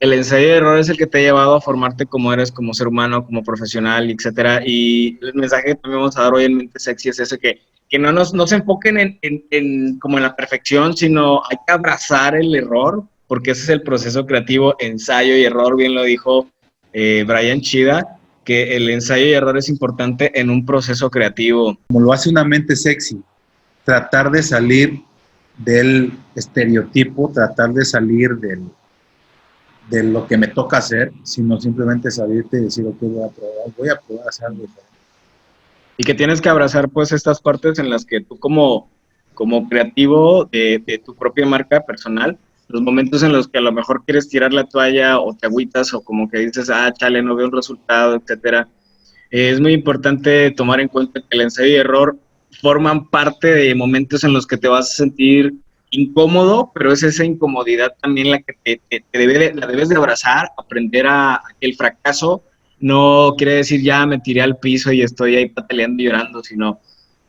el ensayo de error es el que te ha llevado a formarte como eres, como ser humano, como profesional, etcétera. Y el mensaje que también vamos a dar hoy en Mente Sexy es ese, que no se enfoquen como en la perfección, sino hay que abrazar el error, porque ese es el proceso creativo, ensayo y error, bien lo dijo Brian Chida, que el ensayo y error es importante en un proceso creativo. Como lo hace una mente sexy, tratar de salir del estereotipo, tratar de salir de lo que me toca hacer, sino simplemente salirte y decir, ok, voy a probar hacer algo diferente. Y que tienes que abrazar pues estas partes en las que tú como creativo de tu propia marca personal, los momentos en los que a lo mejor quieres tirar la toalla o te agüitas o como que dices, chale, no veo un resultado, etcétera. Es muy importante tomar en cuenta que el ensayo y error forman parte de momentos en los que te vas a sentir incómodo, pero es esa incomodidad también la que la debes de abrazar, aprender a que el fracaso no quiere decir ya me tiré al piso y estoy ahí pataleando y llorando, sino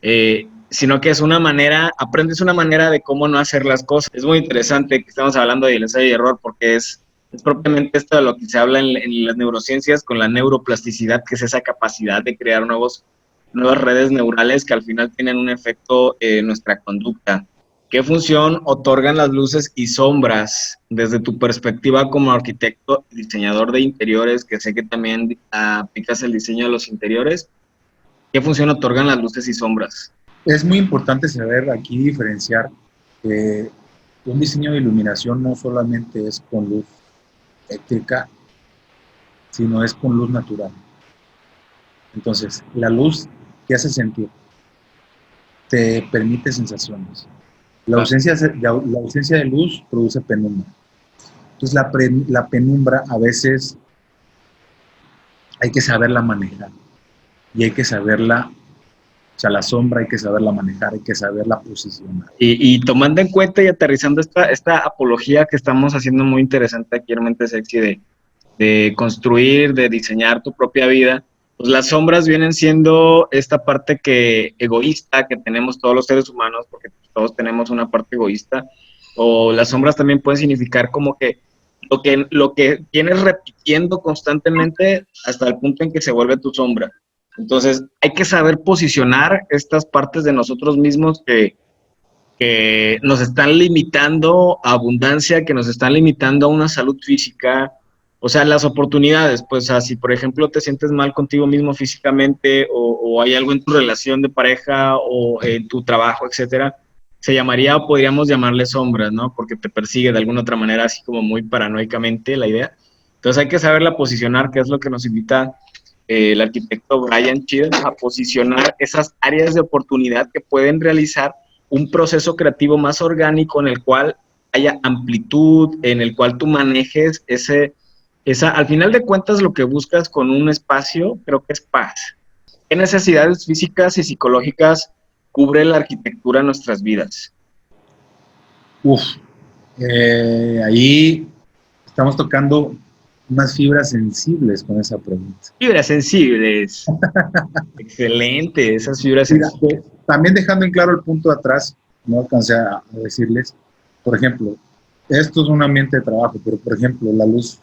que es una manera, aprendes una manera de cómo no hacer las cosas. Es muy interesante que estamos hablando del ensayo y error porque es propiamente esto de lo que se habla en las neurociencias con la neuroplasticidad, que es esa capacidad de crear nuevas redes neurales que al final tienen un efecto en nuestra conducta. ¿Qué función otorgan las luces y sombras desde tu perspectiva como arquitecto y diseñador de interiores, que sé que también aplicas el diseño de los interiores? ¿Qué función otorgan las luces y sombras? Es muy importante saber aquí diferenciar que un diseño de iluminación no solamente es con luz eléctrica, sino es con luz natural. Entonces, la luz, ¿qué hace sentir? Te permite sensaciones. La ausencia de luz produce penumbra. Entonces, la penumbra a veces hay que saberla manejar y hay que saberla, o sea, la sombra hay que saberla manejar, hay que saberla posicionar. Y tomando en cuenta y aterrizando esta apología que estamos haciendo muy interesante aquí en Mente Sexy de construir, de diseñar tu propia vida, pues las sombras vienen siendo esta parte egoísta que tenemos todos los seres humanos, porque todos tenemos una parte egoísta, o las sombras también pueden significar como que lo que tienes repitiendo constantemente hasta el punto en que se vuelve tu sombra. Entonces, hay que saber posicionar estas partes de nosotros mismos que nos están limitando a abundancia, que nos están limitando a una salud física, o sea, las oportunidades, pues, si por ejemplo te sientes mal contigo mismo físicamente o hay algo en tu relación de pareja o en tu trabajo, etcétera, se llamaría o podríamos llamarle sombras, ¿no? Porque te persigue de alguna otra manera, así como muy paranoicamente la idea. Entonces hay que saberla posicionar, que es lo que nos invita el arquitecto Brian Chill a posicionar esas áreas de oportunidad que pueden realizar un proceso creativo más orgánico en el cual haya amplitud, en el cual tú manejes al final de cuentas lo que buscas con un espacio creo que es paz. ¿Qué necesidades físicas y psicológicas cubre la arquitectura en nuestras vidas? Uf, ahí estamos tocando unas fibras sensibles con esa pregunta. Fibras sensibles. Excelente, esas fibras Mira, sensibles. también dejando en claro el punto de atrás, no alcancé a decirles, por ejemplo, esto es un ambiente de trabajo, pero por ejemplo, la luz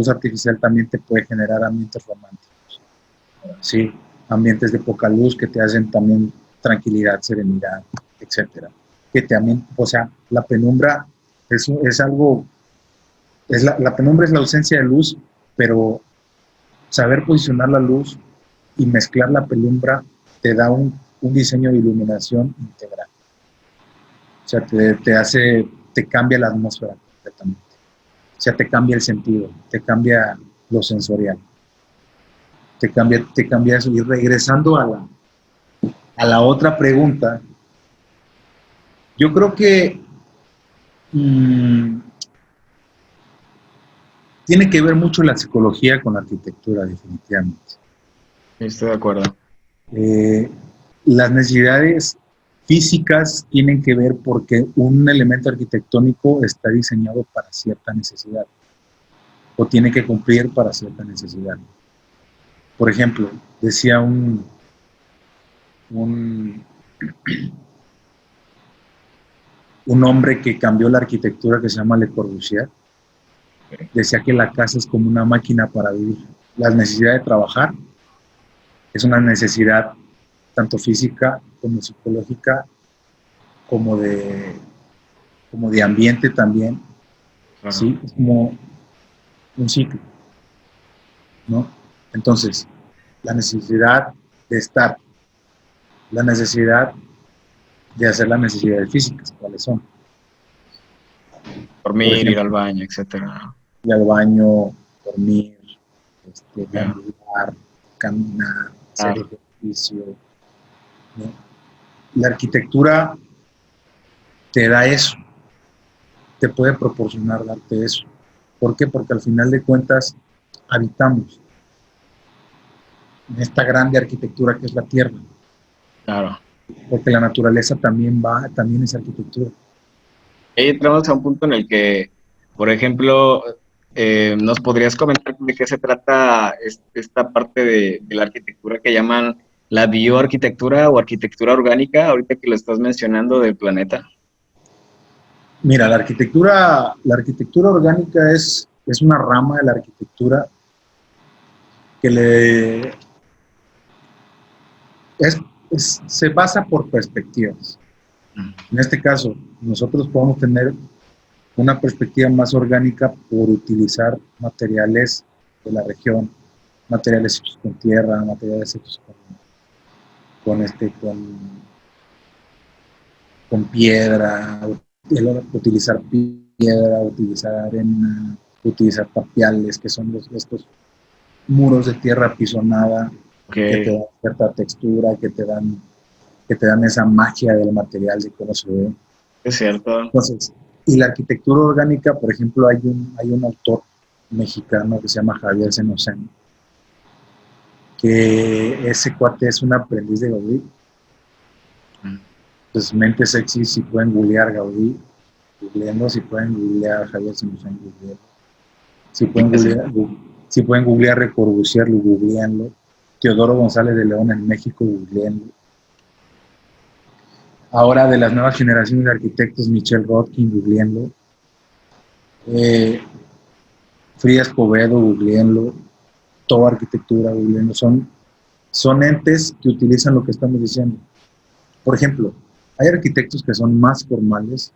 artificial también te puede generar ambientes románticos, ¿sí? Ambientes de poca luz que te hacen también tranquilidad, serenidad, etcétera. Que también, o sea, la penumbra es algo, la penumbra es la ausencia de luz, pero saber posicionar la luz y mezclar la penumbra te da un diseño de iluminación integral. O sea, te cambia la atmósfera completamente. O sea, te cambia el sentido, te cambia lo sensorial, te cambia eso. Y regresando a la otra pregunta, yo creo que tiene que ver mucho la psicología con la arquitectura, definitivamente. Estoy de acuerdo. Eh, las necesidades físicas tienen que ver porque un elemento arquitectónico está diseñado para cierta necesidad o tiene que cumplir para cierta necesidad. Por ejemplo, decía un, un hombre que cambió la arquitectura que se llama Le Corbusier, decía que la casa es como una máquina para vivir. La necesidad de trabajar es una necesidad tanto física como psicológica, como de ambiente también, ¿sí? Es como un ciclo, ¿no? Entonces, la necesidad de estar, la necesidad de hacer las necesidades físicas, ¿cuáles son? Por Dormir, ir ejemplo, al baño, etcétera. ir al baño, dormir, Ya, deambular, caminar, hacer claro. ejercicio, ¿no? La arquitectura te da eso, te puede proporcionar darte eso. ¿Por qué? Porque al final de cuentas habitamos en esta grande arquitectura que es la Tierra, Claro. porque la naturaleza también es arquitectura. Ahí entramos a un punto en el que, por ejemplo, ¿nos podrías comentar de qué se trata esta parte de la arquitectura que llaman la bioarquitectura o arquitectura orgánica, ahorita que lo estás mencionando del planeta? Mira, la arquitectura orgánica es una rama de la arquitectura que es, se basa por perspectivas. En este caso, nosotros podemos tener una perspectiva más orgánica por utilizar materiales de la región, materiales hechos con tierra, materiales hechos con piedra, utilizar piedra, utilizar arena, utilizar tapiales, que son estos muros de tierra apisonada Ok, que te dan cierta textura, que te dan esa magia del material, de cómo se ve. es cierto. Entonces, y la arquitectura orgánica, por ejemplo, hay un autor mexicano que se llama Javier Senocén, que ese cuate es un aprendiz de Gaudí. Pues mente sexy, si pueden googlear Gaudí, googleando, si pueden googlear Javier Senocén, googleando. Si pueden Sí, googlear, si pueden googlear Le Corbusier, lo googleanlo. Teodoro González de León en México, googleanlo. Ahora de las nuevas generaciones de arquitectos, Michel Rodkin, googleanlo. Frida Escobedo, googleenlo. Toda arquitectura, googleenlo. Son entes que utilizan lo que estamos diciendo. Por ejemplo, hay arquitectos que son más formales,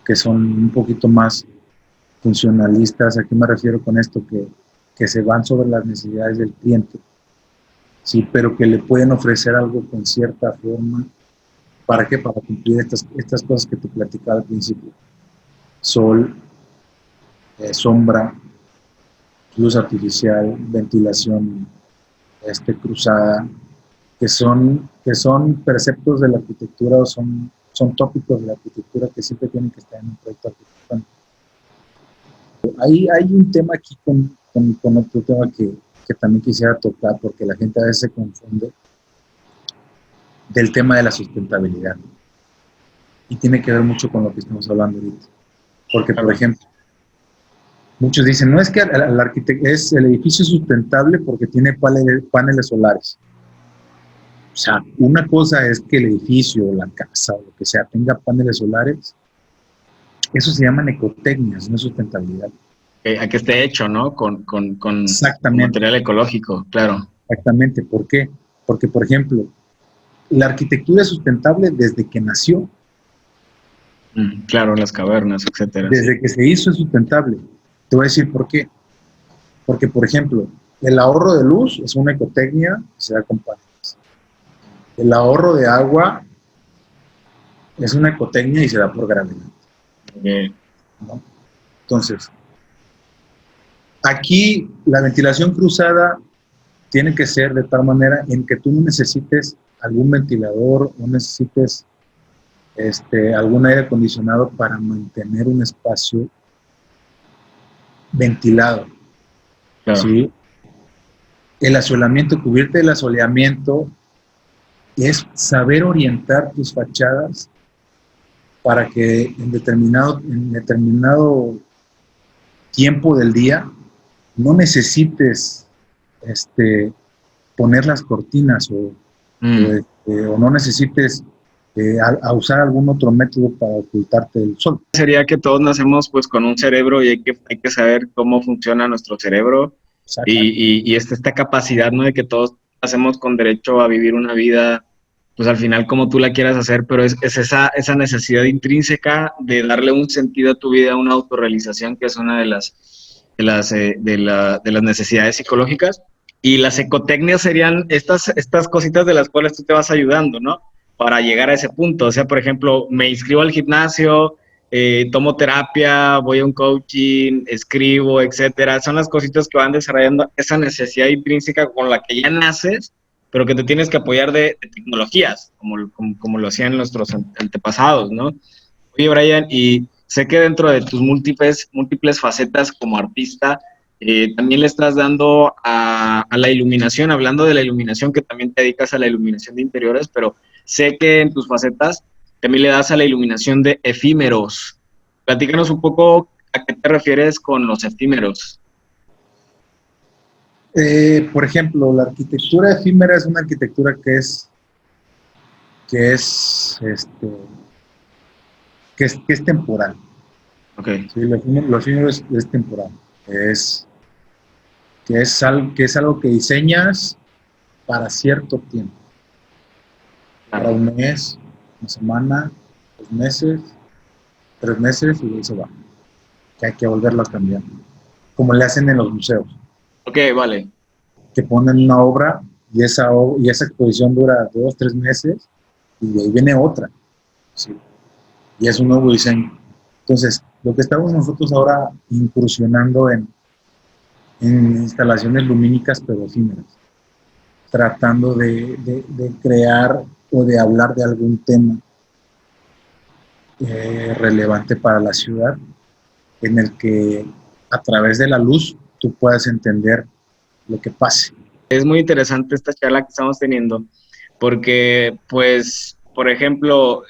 que son un poquito más funcionalistas. ¿A qué me refiero con esto? Que se van sobre las necesidades del cliente, sí, pero que le pueden ofrecer algo con cierta forma. ¿Para qué? Para cumplir estas cosas que te platicaba al principio. Sol, sombra, luz artificial, ventilación cruzada, que son preceptos de la arquitectura o son tópicos de la arquitectura que siempre tienen que estar en un proyecto arquitectónico. Hay un tema aquí con otro tema que también quisiera tocar, porque la gente a veces se confunde del tema de la sustentabilidad. Y tiene que ver mucho con lo que estamos hablando ahorita. Porque, por ejemplo, muchos dicen, no es que el edificio es sustentable porque tiene paneles solares. O sea, una cosa es que el edificio, la casa o lo que sea tenga paneles solares. Eso se llaman ecotecnias, no es sustentabilidad. A que esté hecho, ¿no? Con Exactamente, material ecológico, claro. exactamente. ¿Por qué? Porque, por ejemplo, la arquitectura es sustentable desde que nació, Claro, las cavernas, etcétera, sí. desde que se hizo es sustentable. Te voy a decir por qué. Porque, por ejemplo, el ahorro de luz es una ecotecnia que se da con paneles. El ahorro de agua es una ecotecnia y se da por gravedad, ¿no? Entonces, aquí la ventilación cruzada tiene que ser de tal manera en que tú no necesites algún ventilador o necesites algún aire acondicionado para mantener un espacio ventilado. Claro. ¿Sí? El asolamiento, cubrirte el asoleamiento, es saber orientar tus fachadas para que en determinado tiempo del día no necesites poner las cortinas o no necesites a usar algún otro método para ocultarte del sol. Sería que todos nacemos pues con un cerebro y hay que saber cómo funciona nuestro cerebro y esta capacidad, ¿no? De que todos nacemos con derecho a vivir una vida, pues al final como tú la quieras hacer, pero es esa necesidad intrínseca de darle un sentido a tu vida, una autorrealización, que es una de las necesidades psicológicas. Y las ecotecnias serían estas cositas de las cuales tú te vas ayudando, ¿no? Para llegar a ese punto. O sea, por ejemplo, me inscribo al gimnasio, tomo terapia, voy a un coaching, escribo, etcétera. Son las cositas que van desarrollando esa necesidad intrínseca con la que ya naces, pero que te tienes que apoyar de tecnologías, como lo hacían nuestros antepasados, ¿no? Oye, Brian, y sé que dentro de tus múltiples facetas como artista, también le estás dando a la iluminación, hablando de la iluminación, que también te dedicas a la iluminación de interiores, pero sé que en tus facetas también le das a la iluminación de efímeros. Platícanos un poco a qué te refieres con los efímeros. Por ejemplo, la arquitectura efímera es una arquitectura que es temporal. Okay. Sí, lo efímero es temporal. Que es algo que diseñas para cierto tiempo. Para un mes, una semana, 2 meses, 3 meses y eso va. Que hay que volverlo a cambiar. Como le hacen en los museos. Ok, vale. Que ponen una obra y esa exposición dura 2, 3 meses y de ahí viene otra. ¿Sí? Y es un nuevo diseño. Entonces, lo que estamos nosotros ahora incursionando en instalaciones lumínicas pero efímeras, tratando de crear o de hablar de algún tema relevante para la ciudad, en el que a través de la luz tú puedas entender lo que pase. Es muy interesante esta charla que estamos teniendo, porque, pues, por ejemplo,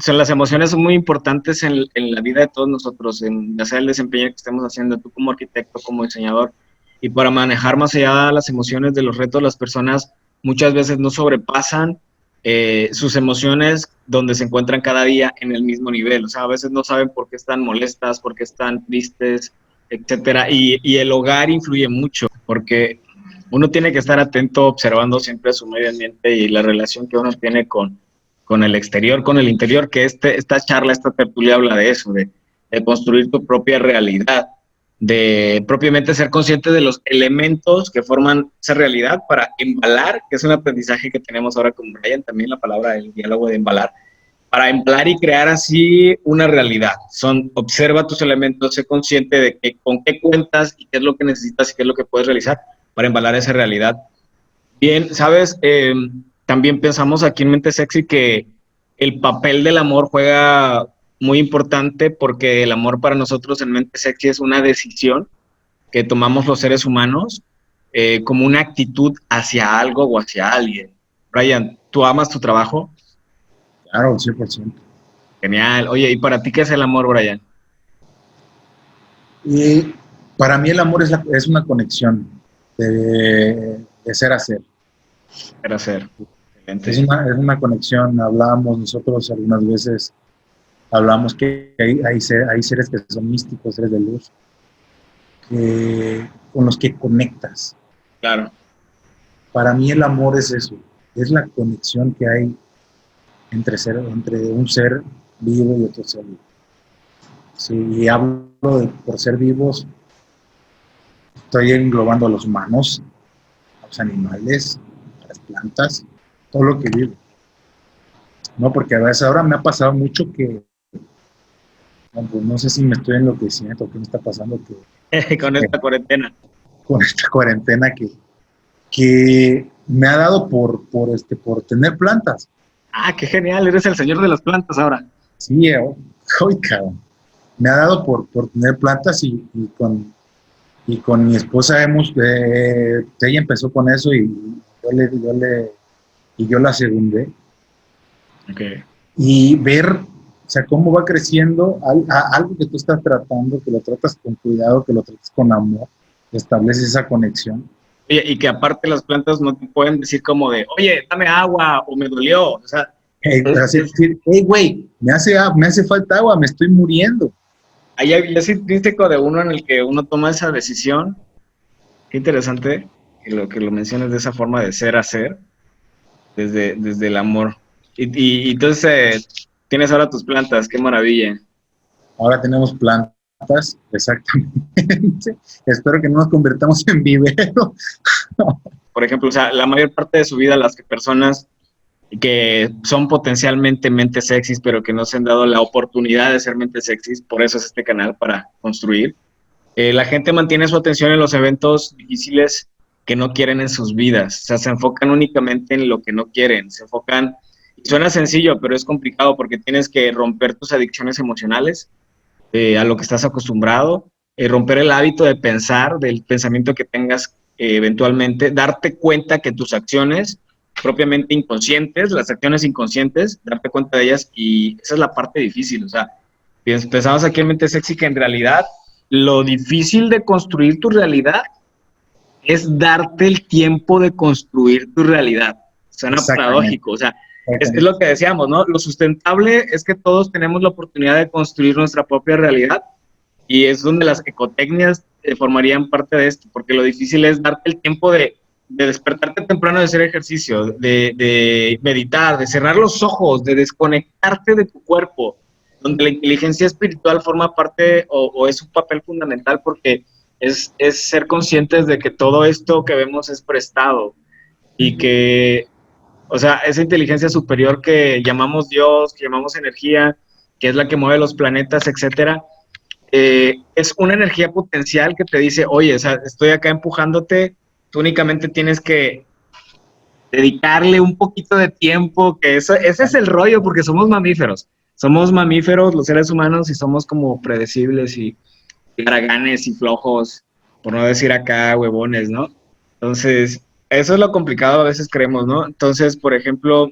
las emociones son muy importantes en la vida de todos nosotros, en ya sea el desempeño que estemos haciendo, tú como arquitecto, como diseñador, y para manejar más allá las emociones de los retos, las personas muchas veces no sobrepasan sus emociones donde se encuentran cada día en el mismo nivel, o sea, a veces no saben por qué están molestas, por qué están tristes, etcétera, y el hogar influye mucho, porque uno tiene que estar atento, observando siempre su medio ambiente y la relación que uno tiene con el exterior, con el interior, que esta charla, esta tertulia habla de eso, de construir tu propia realidad, de propiamente ser consciente de los elementos que forman esa realidad para embalar, que es un aprendizaje que tenemos ahora con Brian, también la palabra del diálogo de embalar, para embalar y crear así una realidad. Observa tus elementos, sé consciente de con qué cuentas y qué es lo que necesitas y qué es lo que puedes realizar para embalar esa realidad. Bien, sabes, también pensamos aquí en Mente Sexy que el papel del amor juega muy importante, porque el amor para nosotros en Mente Sexy es una decisión que tomamos los seres humanos como una actitud hacia algo o hacia alguien. Brian, ¿tú amas tu trabajo? Claro, 100%. Genial. Oye, ¿y para ti qué es el amor, Brian? Y para mí el amor es una conexión de ser a ser. Era ser. Excelente. Es una conexión. Hablamos nosotros algunas veces, hablamos que hay seres que son místicos, seres de luz, con los que conectas. Claro. Para mí el amor es eso, es la conexión que hay entre un ser vivo y otro ser vivo. Si hablo por ser vivos, estoy englobando a los humanos, a los animales, a las plantas, todo lo que vive. No, porque a veces ahora me ha pasado mucho que, pues no sé si me estoy enloqueciendo o qué me está pasando. Con esta cuarentena. Con esta cuarentena que me ha dado por tener plantas. Ah, qué genial, eres el señor de las plantas ahora. Sí, hoy cabrón. Me ha dado por tener plantas y con mi esposa ella empezó con eso y yo la segundé. Okay. Y ver, o sea, cómo va creciendo algo que tú estás tratando, que lo tratas con cuidado, que lo tratas con amor, estableces esa conexión. Oye, y que aparte las plantas no te pueden decir como de, oye, dame agua o me dolió. O sea, Así decir, hey, güey, me hace falta agua, me estoy muriendo. Hay es intrínseco de uno en el que uno toma esa decisión. Qué interesante que lo menciones de esa forma de ser a ser, desde el amor. Y entonces tienes ahora tus plantas, qué maravilla. Ahora tenemos plantas, exactamente. Espero que no nos convirtamos en vivero. Por ejemplo, o sea, la mayor parte de su vida las personas que son potencialmente mentes sexys, pero que no se han dado la oportunidad de ser mentes sexys, por eso es este canal para construir. La gente mantiene su atención en los eventos difíciles que no quieren en sus vidas, o sea, se enfocan únicamente en lo que no quieren, se enfocan, y suena sencillo, pero es complicado porque tienes que romper tus adicciones emocionales a lo que estás acostumbrado, romper el hábito de pensar, del pensamiento que tengas eventualmente, darte cuenta que tus acciones propiamente inconscientes, las acciones inconscientes, darte cuenta de ellas y esa es la parte difícil, o sea, pensamos aquí en Mente Sexy que en realidad lo difícil de construir tu realidad es darte el tiempo de construir tu realidad. Suena paradójico, o sea, es lo que decíamos, ¿no? Lo sustentable es que todos tenemos la oportunidad de construir nuestra propia realidad y es donde las ecotecnias formarían parte de esto, porque lo difícil es darte el tiempo de despertarte temprano, de hacer ejercicio, de meditar, de cerrar los ojos, de desconectarte de tu cuerpo, donde la inteligencia espiritual forma parte o es un papel fundamental porque es ser conscientes de que todo esto que vemos es prestado y que, o sea, esa inteligencia superior que llamamos Dios, que llamamos energía, que es la que mueve los planetas, etcétera, es una energía potencial que te dice, oye, o sea, estoy acá empujándote, tú únicamente tienes que dedicarle un poquito de tiempo, que ese es el rollo, porque somos mamíferos los seres humanos y somos como predecibles y haraganes y flojos, por no decir acá huevones, ¿no? Entonces, eso es lo complicado, a veces creemos, ¿no? Entonces, por ejemplo,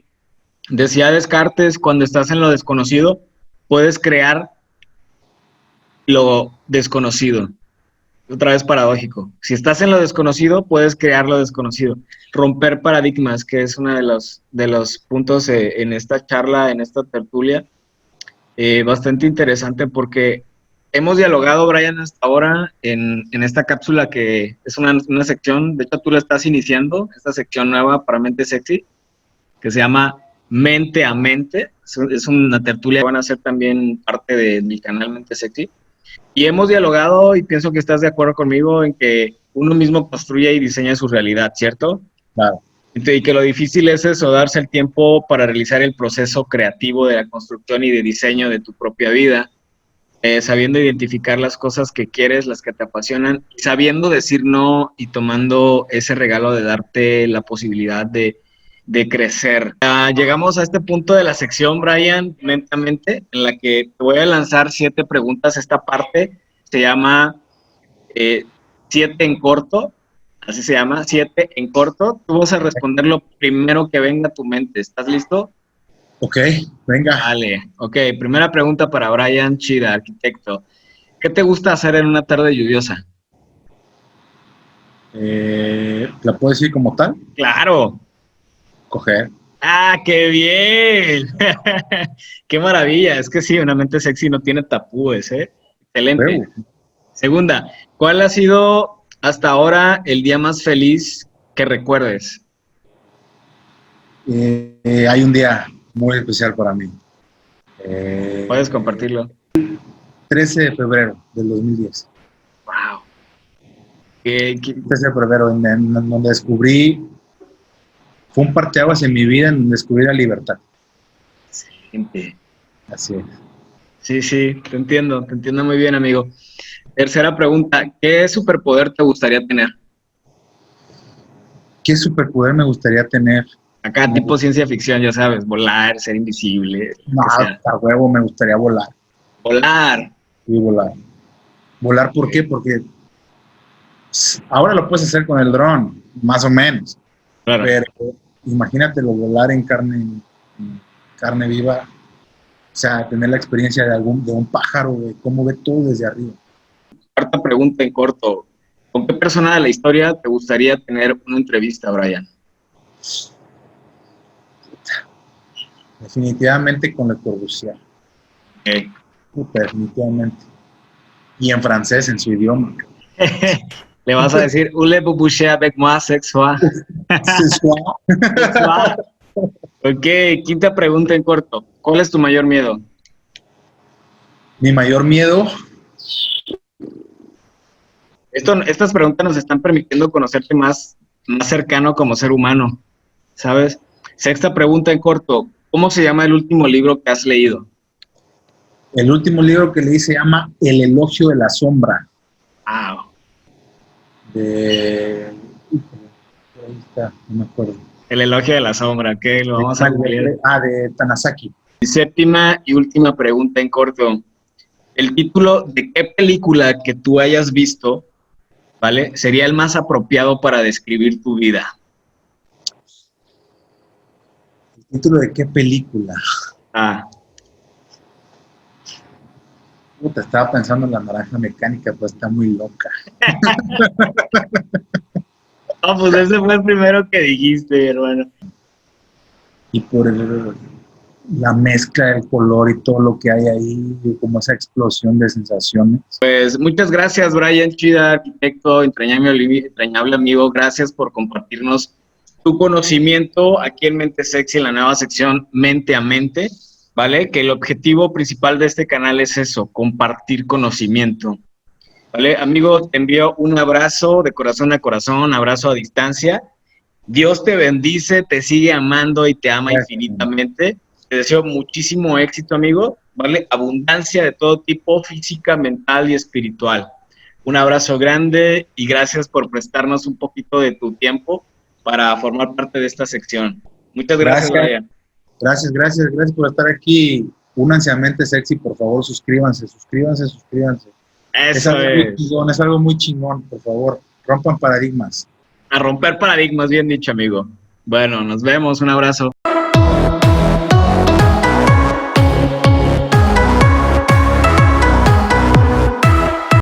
decía Descartes, cuando estás en lo desconocido, puedes crear lo desconocido. Otra vez paradójico. Si estás en lo desconocido, puedes crear lo desconocido. Romper paradigmas, que es uno de los puntos en esta charla, en esta tertulia, bastante interesante porque hemos dialogado, Brian, hasta ahora en esta cápsula que es una sección, de hecho tú la estás iniciando, esta sección nueva para Mente Sexy, que se llama Mente a Mente. Es una tertulia que van a ser también parte de mi canal Mente Sexy. Y hemos dialogado y pienso que estás de acuerdo conmigo en que uno mismo construye y diseña su realidad, ¿cierto? Claro. Y que lo difícil es eso, darse el tiempo para realizar el proceso creativo de la construcción y de diseño de tu propia vida, sabiendo identificar las cosas que quieres, las que te apasionan, sabiendo decir no y tomando ese regalo de darte la posibilidad de crecer. Llegamos a este punto de la sección, Brian, lentamente, en la que te voy a lanzar 7 preguntas. Esta parte se llama 7 en corto, así se llama, 7 en corto. Tú vas a responder lo primero que venga a tu mente. ¿Estás listo? Ok, venga. Vale, ok. Primera pregunta para Brian Chida, arquitecto. ¿Qué te gusta hacer en una tarde lluviosa? ¿La puedo decir como tal? Claro. Coger. ¡Ah, qué bien! ¡Qué maravilla! Es que sí, una mente sexy no tiene tabúes, ¿eh? Excelente. Segunda, ¿cuál ha sido hasta ahora el día más feliz que recuerdes? Hay un día muy especial para mí. ¿Puedes compartirlo? 13 de febrero del 2010. ¡Wow! 13 de febrero, en donde descubrí, fue un parteaguas en mi vida, en donde descubrí la libertad. Excelente. Así es. Sí, sí, te entiendo muy bien, amigo. Tercera pregunta, ¿qué superpoder te gustaría tener? ¿Qué superpoder me gustaría tener? Acá tipo ciencia ficción, ya sabes, volar, ser invisible, No, que sea. a huevo me gustaría volar. Volar. Sí, volar. ¿Volar por qué? Porque ahora lo puedes hacer con el dron, más o menos. Claro. Pero imagínatelo volar en carne viva. O sea, tener la experiencia de un pájaro, de cómo ve todo desde arriba. Cuarta pregunta en corto. ¿Con qué persona de la historia te gustaría tener una entrevista, Brian? Definitivamente con Le Corbusier. Ok. Puta, definitivamente. Y en francés, en su idioma. Le vas a decir, Voulez-vous boucher avec moi ce soir? C'est ça. Ce soir. Ok, quinta pregunta en corto. ¿Cuál es tu mayor miedo? Mi mayor miedo, Estas preguntas nos están permitiendo conocerte más cercano como ser humano, ¿sabes? Sexta pregunta en corto. ¿Cómo se llama el último libro que has leído? el último libro que leí se llama El elogio de la sombra, Ah, de... Ahí está, no me acuerdo. El elogio de la sombra, ok, lo vamos a googlear. De Tanasaki. Y séptima y última pregunta en corto. El título de qué película que tú hayas visto, ¿vale? Sería el más apropiado para describir tu vida. ¿El título de qué película? Ah, Puta, estaba pensando en La Naranja Mecánica, pues está muy loca. no, pues ese fue el primero que dijiste, hermano. Y por la mezcla del color y todo lo que hay ahí, como esa explosión de sensaciones. Pues muchas gracias, Brian Chida, arquitecto, entrañable amigo. Gracias por compartirnos tu conocimiento aquí en Mente Sexy, en la nueva sección Mente a Mente, ¿vale? Que el objetivo principal de este canal es eso, compartir conocimiento. ¿Vale? Amigo, te envío un abrazo de corazón a corazón, abrazo a distancia. Dios te bendice, te sigue amando y te ama infinitamente. Te deseo muchísimo éxito, amigo, ¿vale? Abundancia de todo tipo, física, mental y espiritual. Un abrazo grande y gracias por prestarnos un poquito de tu tiempo para formar parte de esta sección. Muchas gracias, Brian. Gracias por estar aquí. Únanse a Mente Sexy, por favor, suscríbanse. Eso Es algo muy chingón, por favor. Rompan paradigmas. A romper paradigmas, bien dicho, amigo. Bueno, nos vemos, un abrazo.